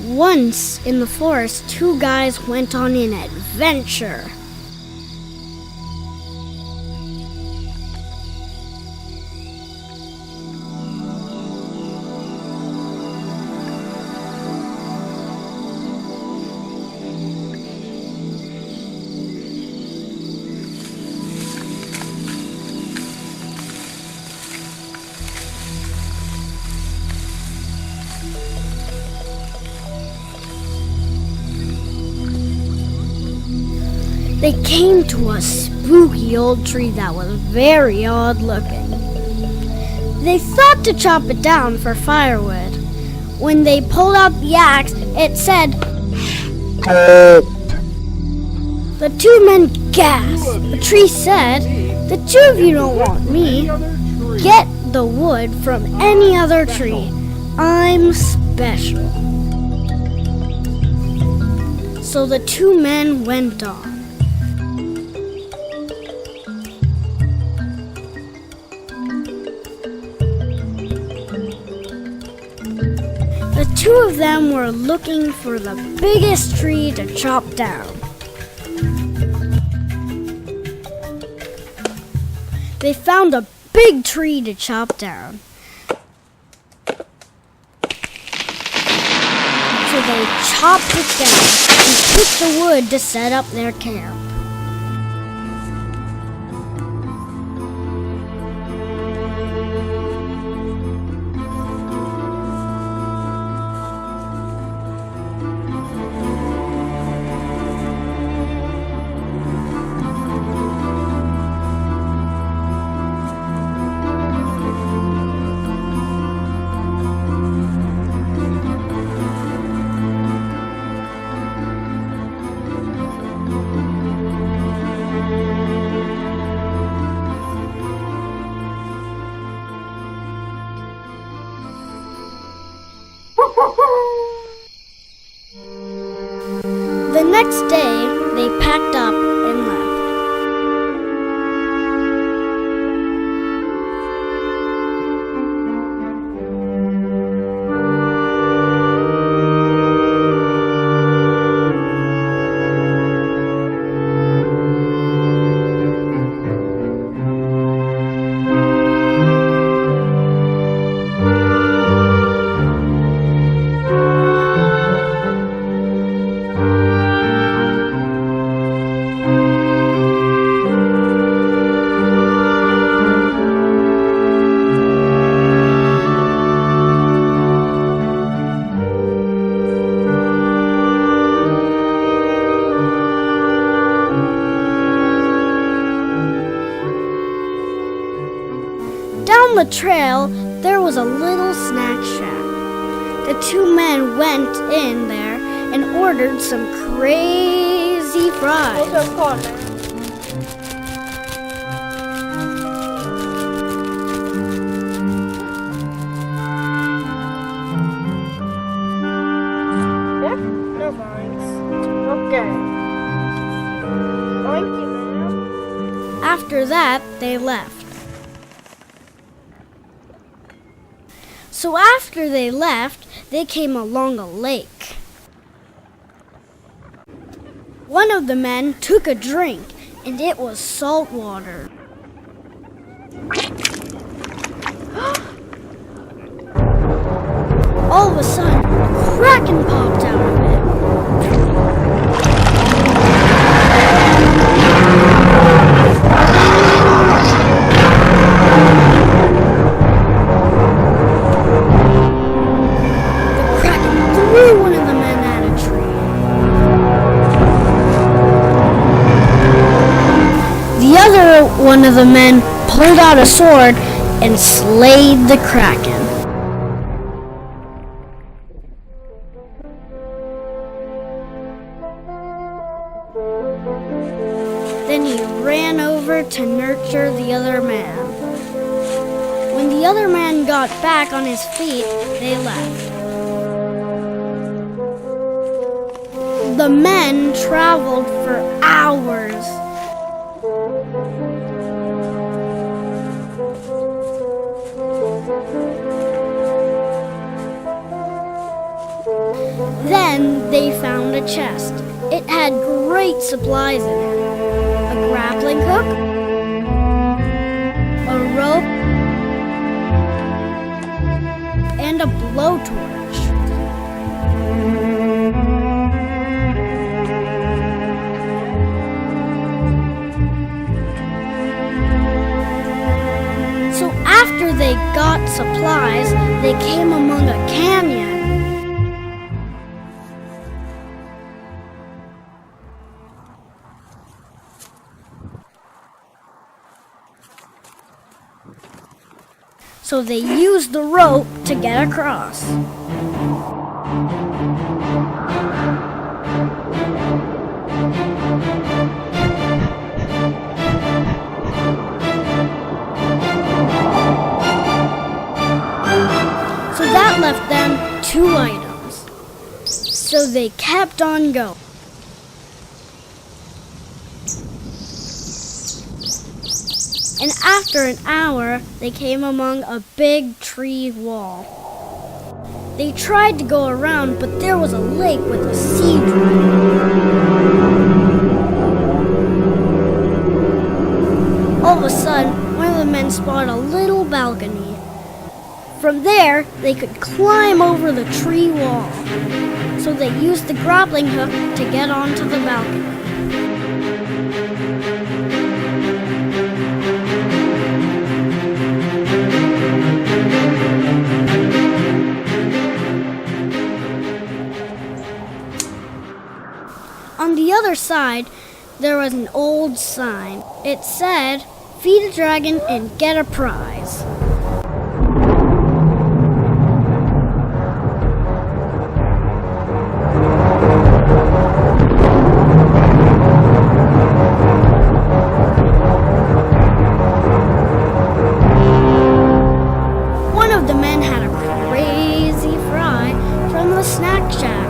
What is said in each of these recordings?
Once in the forest, two guys went on an adventure. They came to a spooky old tree that was very odd looking. They thought to chop it down for firewood. When they pulled out the axe, it said, "Cut." The two men gasped. The tree said, "The two of you don't want me. Get the wood from any other tree. I'm special." So the two men went on. The two of them were looking for the biggest tree to chop down. They found a big tree to chop down. So they chopped it down and took the wood to set up their camp. The next day, they packed up and left. Down the trail, there was a little snack shack. The two men went in there and ordered some crazy fries. No thanks. Okay. Thank you, ma'am. After that, they left. So after they left, they came along a lake. One of the men took a drink, and it was salt water. All of a sudden, a kraken popped out of it. One of the men at a tree. The other one of the men pulled out a sword and slayed the kraken. Then he ran over to nurture the other man. When the other man got back on his feet, they left. The men traveled for hours. Then they found a chest. It had great supplies in it. A grappling hook, a rope, and a blowtorch. So after they got supplies, they came among a canyon. So they used the rope to get across. So that left them 2 items. So they kept on going. And after an hour, they came among a big tree wall. They tried to go around, but there was a lake with a sea dragon. All of a sudden, one of the men spotted a little balcony. From there, they could climb over the tree wall. So they used the grappling hook to get onto the balcony. On the other side, there was an old sign. It said, "Feed a dragon and get a prize." One of the men had a crazy fry from the snack shack.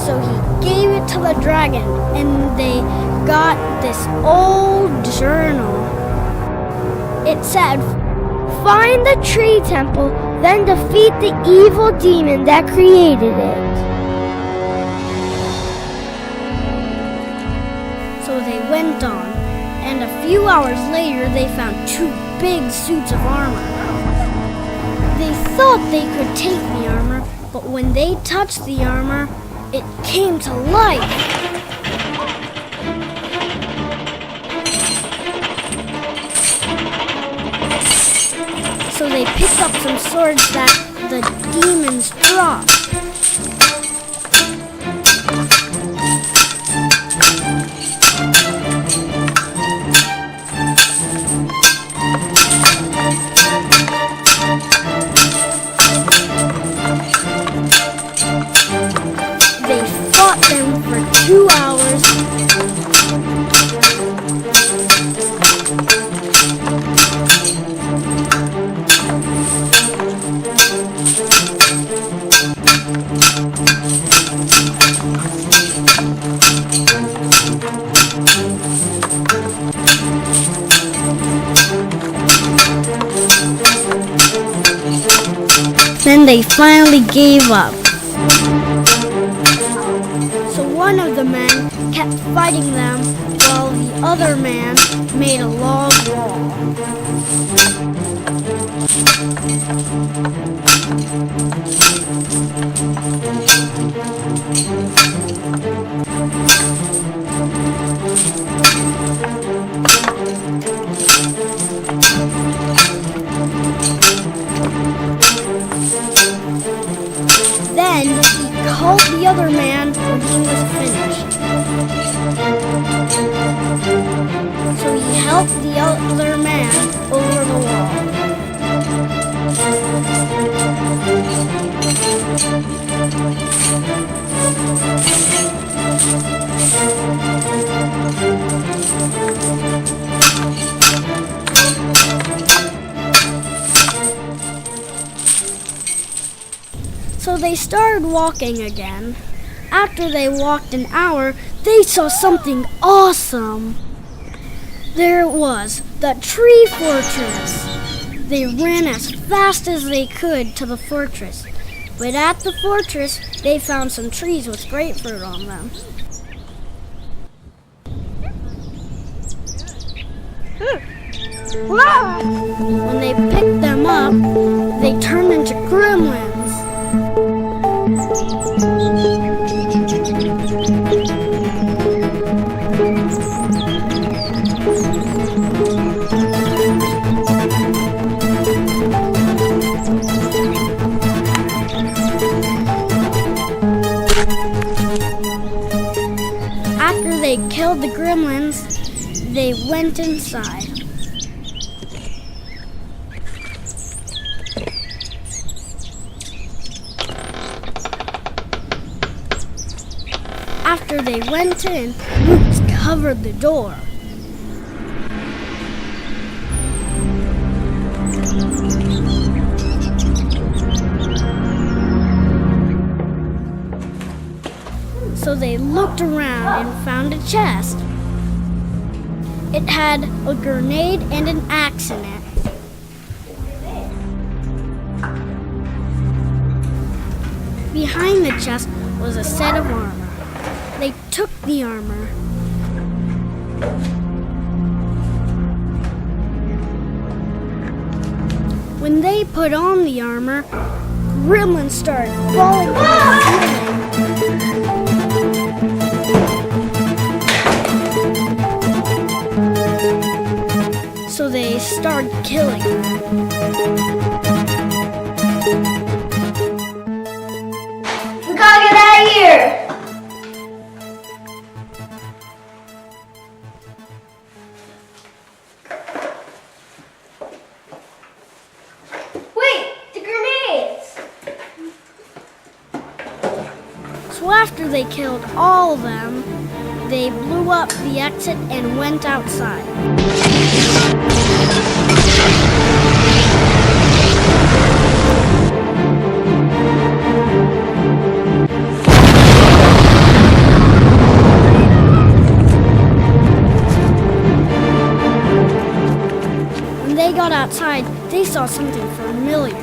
So he gave it to the dragon, and they got this old journal. It said, "Find the tree temple, then defeat the evil demon that created it." So they went on, and a few hours later they found 2 big suits of armor. They thought they could take the armor, but when they touched the armor, it came to life. So they picked up some swords that the demons dropped. They fought them for 2 hours. Then they finally gave up. So one of the men kept fighting them while the other man made a log wall. Then he called the other man when he was finished. So he helped the other man over the wall. So they started walking again. After they walked an hour, they saw something awesome. There it was, the tree fortress. They ran as fast as they could to the fortress. But at the fortress, they found some trees with grapefruit on them. When they picked them up, they turned into gremlins. After they killed the gremlins, they went inside. After they went in, Roots covered the door. So they looked around and found a chest. It had a grenade and an axe in it. Behind the chest was a set of armor. They took the armor. When they put on the armor, gremlins started falling from the ceiling. So they started killing them. We gotta get out of here! Wait, the grenades! So after they killed all of them, they blew up the exit and went outside. When they got outside, they saw something familiar.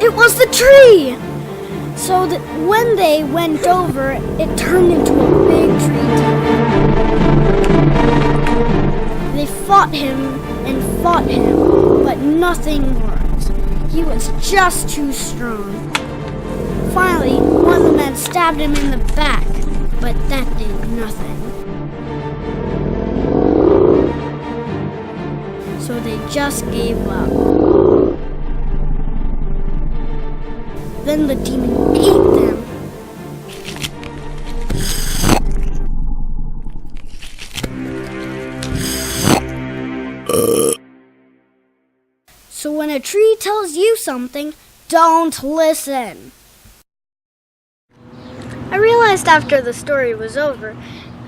It was the tree! So that when they went over, it turned into a big tree. They fought him, but nothing worked. He was just too strong. Finally, one of the men stabbed him in the back, but that did nothing. So they just gave up. Then the demon ate them. So when a tree tells you something, don't listen. I realized after the story was over,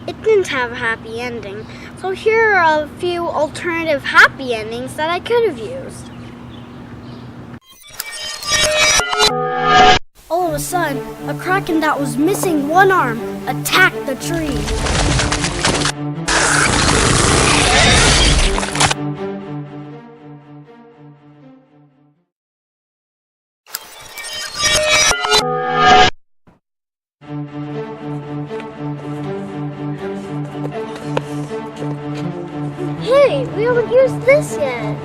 it didn't have a happy ending. So here are a few alternative happy endings that I could have used. All of a sudden, a kraken that was missing one arm attacked the tree. Hey, we haven't used this yet.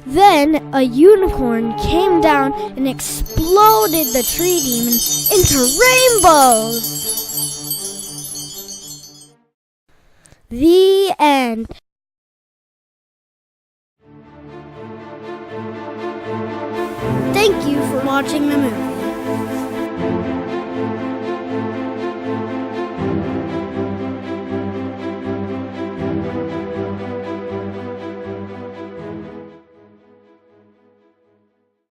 Then a unicorn came down and exploded the tree demon into rainbows. The end.